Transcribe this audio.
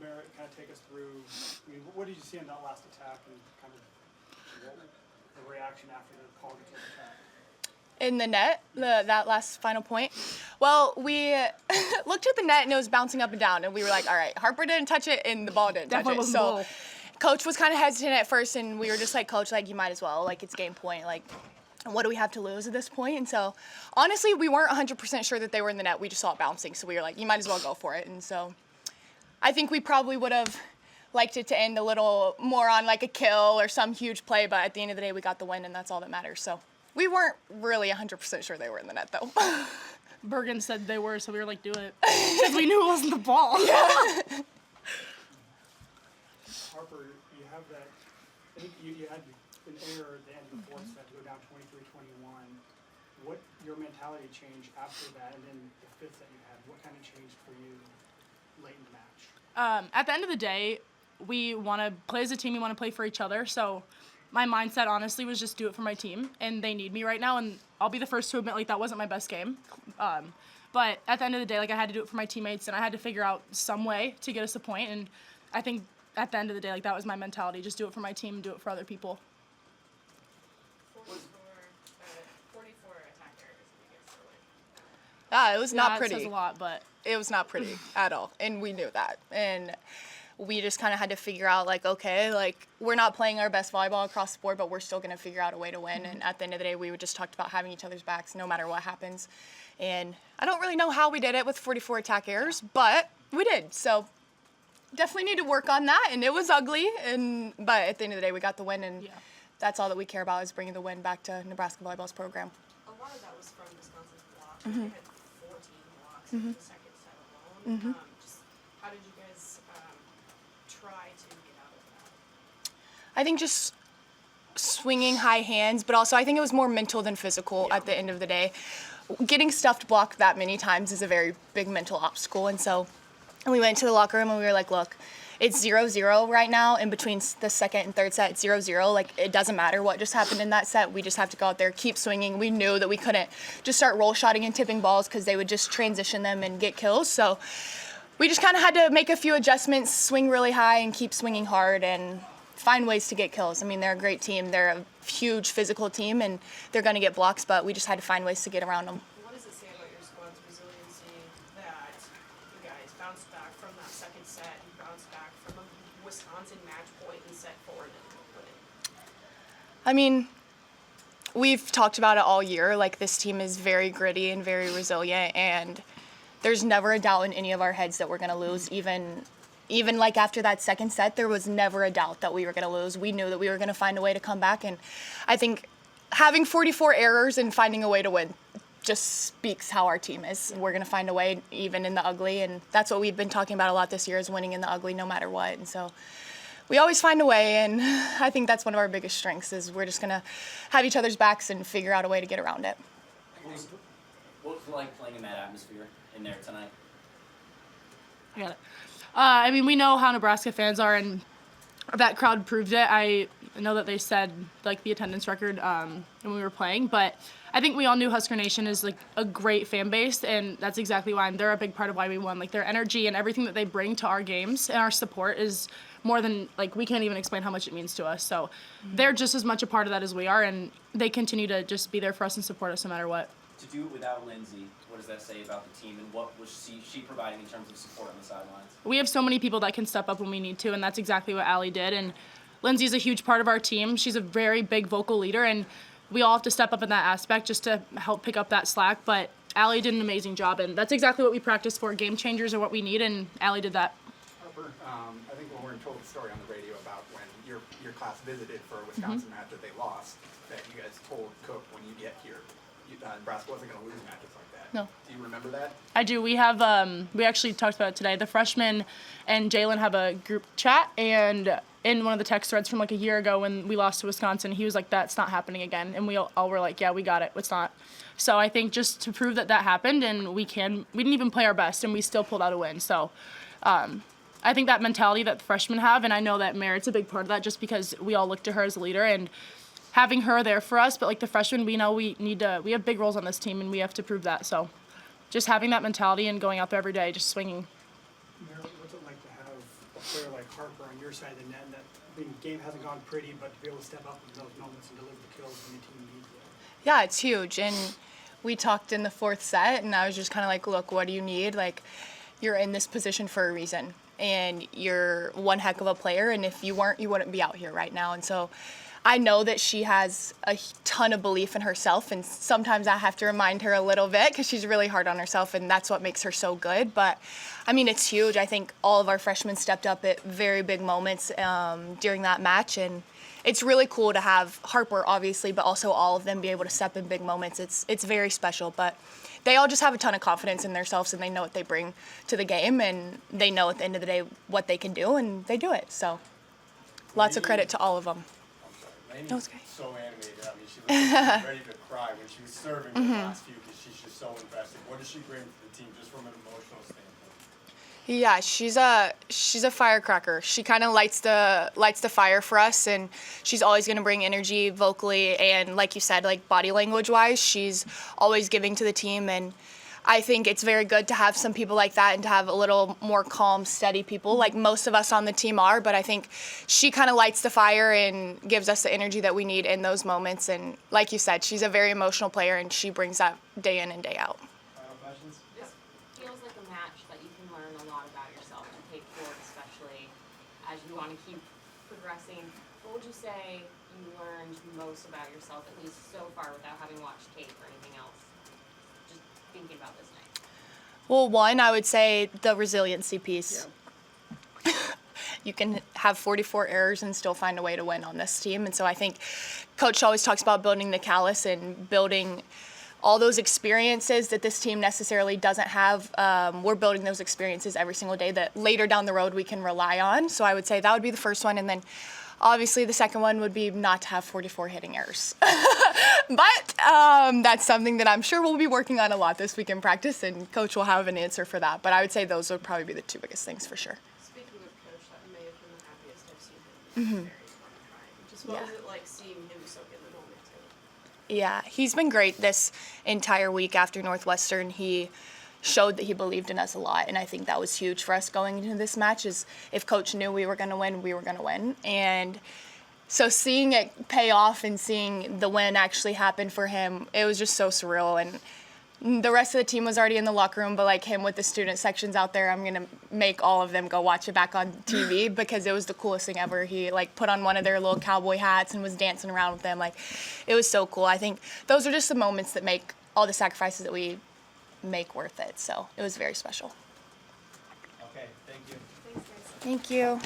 Merritt kind of take us through, I mean, what did you see in that last attack and kind of what the reaction after the call to attack? In the net, that last final point. Well, we looked at the net and it was bouncing up and down, and we were like, all right, Harper didn't touch it and the ball didn't touch it. So Coach was kind of hesitant at first, and we were just like, Coach, like, you might as well, like, it's game point, like, what do we have to lose at this point? And so honestly, we weren't 100% sure that they were in the net. We just saw it bouncing, so we were like, you might as well go for it. And so I think we probably would have liked it to end a little more on like a kill or some huge play, but at the end of the day, we got the win, and that's all that matters. So we weren't really 100% sure they were in the net, though. Bergen said they were, so we were like, do it. Because we knew it wasn't the ball. Yeah. Harper, you have that, I think you had an error at the end of the fourth set to go down 23-21. What, your mentality changed after that, and then the fifth set you had, what kind of changed for you late in the match? At the end of the day, we want to play as a team. We want to play for each other. So my mindset, honestly, was just do it for my team, and they need me right now. And I'll be the first to admit, like, that wasn't my best game. But at the end of the day, like, I had to do it for my teammates, and I had to figure out some way to get us a point. And I think at the end of the day, like, that was my mentality. Just do it for my team, do it for other people. 44 attack errors against the win. It was not pretty. It says a lot, but it was not pretty at all, and we knew that. And we just kind of had to figure out, like, okay, like, we're not playing our best volleyball across the board, but we're still going to figure out a way to win. And at the end of the day, we just talked about having each other's backs no matter what happens. And I don't really know how we did it with 44 attack errors, but we did. So definitely need to work on that, and it was ugly. But at the end of the day, we got the win, and that's all that we care about is bringing the win back to Nebraska Volleyball's program. A lot of that was from Wisconsin's block. They had 14 blocks in the second set alone. Just how did you guys try to get out of that? I think just swinging high hands, but also I think it was more mental than physical at the end of the day. Getting stuffed blocked that many times is a very big mental obstacle, and so we went to the locker room and we were like, look, it's 0-0 right now. In between the second and third set, it's 0-0. Like, it doesn't matter what just happened in that set. We just have to go out there, keep swinging. We knew that we couldn't just start roll shotting and tipping balls because they would just transition them and get kills. So we just kind of had to make a few adjustments, swing really high and keep swinging hard and find ways to get kills. I mean, they're a great team. They're a huge physical team, and they're going to get blocks, but we just had to find ways to get around them. What does it say about your squad's resiliency that you guys bounced back from that second set and bounced back from a Wisconsin match point and set forward and put it? I mean, we've talked about it all year. Like, this team is very gritty and very resilient, and there's never a doubt in any of our heads that we're going to lose. Even like after that second set, there was never a doubt that we were going to lose. We knew that we were going to find a way to come back, and I think having 44 errors and finding a way to win just speaks how our team is. We're going to find a way even in the ugly, and that's what we've been talking about a lot this year is winning in the ugly no matter what. And so we always find a way, and I think that's one of our biggest strengths is we're just going to have each other's backs and figure out a way to get around it. What was it like playing in that atmosphere in there tonight? I got it. I mean, we know how Nebraska fans are, and that crowd proved it. I know that they said, like, the attendance record when we were playing, but I think we all knew Husker Nation is, like, a great fan base, and that's exactly why. And they're a big part of why we won. Like, their energy and everything that they bring to our games and our support is more than, like, we can't even explain how much it means to us. So they're just as much a part of that as we are, and they continue to just be there for us and support us no matter what. To do it without Lindsay, what does that say about the team, and what was she providing in terms of support on the sidelines? We have so many people that can step up when we need to, and that's exactly what Allie did. And Lindsay's a huge part of our team. She's a very big vocal leader, and we all have to step up in that aspect just to help pick up that slack. But Allie did an amazing job, and that's exactly what we practice for. Game changers are what we need, and Allie did that. Harper, I think when we told the story on the radio about when your class visited for a Wisconsin match that they lost, that you guys told Cook when you get here, Nebraska wasn't going to lose matches like that. No. Do you remember that? I do. We have, we actually talked about it today. The freshmen and Jalen have a group chat, and in one of the text threads from like a year ago when we lost to Wisconsin, he was like, that's not happening again. And we all were like, yeah, we got it. It's not. So I think just to prove that that happened, and we didn't even play our best, and we still pulled out a win. So I think that mentality that the freshmen have, and I know that Merritt's a big part of that just because we all look to her as a leader, and having her there for us, but like the freshmen, we know we have big roles on this team, and we have to prove that. So just having that mentality and going out there every day, just swinging. Merritt, what's it like to have a player like Harper on your side of the net, and that the game hasn't gone pretty, but to be able to step up in those moments and deliver the kills when the team needs it? Yeah, it's huge. And we talked in the fourth set, and I was just kind of like, look, what do you need? Like, you're in this position for a reason, and you're one heck of a player, and if you weren't, you wouldn't be out here right now. And so I know that she has a ton of belief in herself, and sometimes I have to remind her a little bit because she's really hard on herself, and that's what makes her so good. But, I mean, it's huge. I think all of our freshmen stepped up at very big moments during that match, and it's really cool to have Harper, obviously, but also all of them be able to step in big moments. It's very special, but they all just have a ton of confidence in themselves, and they know what they bring to the game, and they know at the end of the day what they can do, and they do it. So lots of credit to all of them. Lainey's No, it's okay. so animated. I mean, she looked like she was ready to cry when she was serving the last few because she's just so invested. What does she bring to the team just from an emotional standpoint? Yeah, she's a firecracker. She kind of lights the fire for us, and she's always going to bring energy vocally and, like you said, like body language wise, she's always giving to the team. And I think it's very good to have some people like that and to have a little more calm, steady people like most of us on the team are. But I think she kind of lights the fire and gives us the energy that we need in those moments. And like you said, she's a very emotional player, and she brings that day in and day out. Final questions? This feels like a match that you can learn a lot about yourself and take forward, especially as you want to keep progressing. What would you say you learned most about yourself, at least so far, without having watched tape or anything else? Just thinking about this night. Well, one, I would say the resiliency piece. Yeah. You can have 44 errors and still find a way to win on this team. And so I think Coach always talks about building the callus and building all those experiences that this team necessarily doesn't have. We're building those experiences every single day that later down the road we can rely on. So I would say that would be the first one. And then obviously the second one would be not to have 44 hitting errors. But that's something that I'm sure we'll be working on a lot this week in practice, and Coach will have an answer for that. But I would say those would probably be the two biggest things for sure. Speaking of Coach, that may have been the happiest I've seen him. Very fun trying. Just what was it like seeing him soak in the moment too? Yeah, he's been great this entire week after Northwestern. He showed that he believed in us a lot, and I think that was huge for us going into this match. Is if Coach knew we were going to win, we were going to win. And so seeing it pay off and seeing the win actually happen for him, it was just so surreal. And the rest of the team was already in the locker room, but like him with the student sections out there, I'm going to make all of them go watch it back on TV because it was the coolest thing ever. He like put on one of their little cowboy hats and was dancing around with them. Like, it was so cool. I think those are just the moments that make all the sacrifices that we make worth it. So it was very special. Okay, thank you. Thanks, guys. Thank you.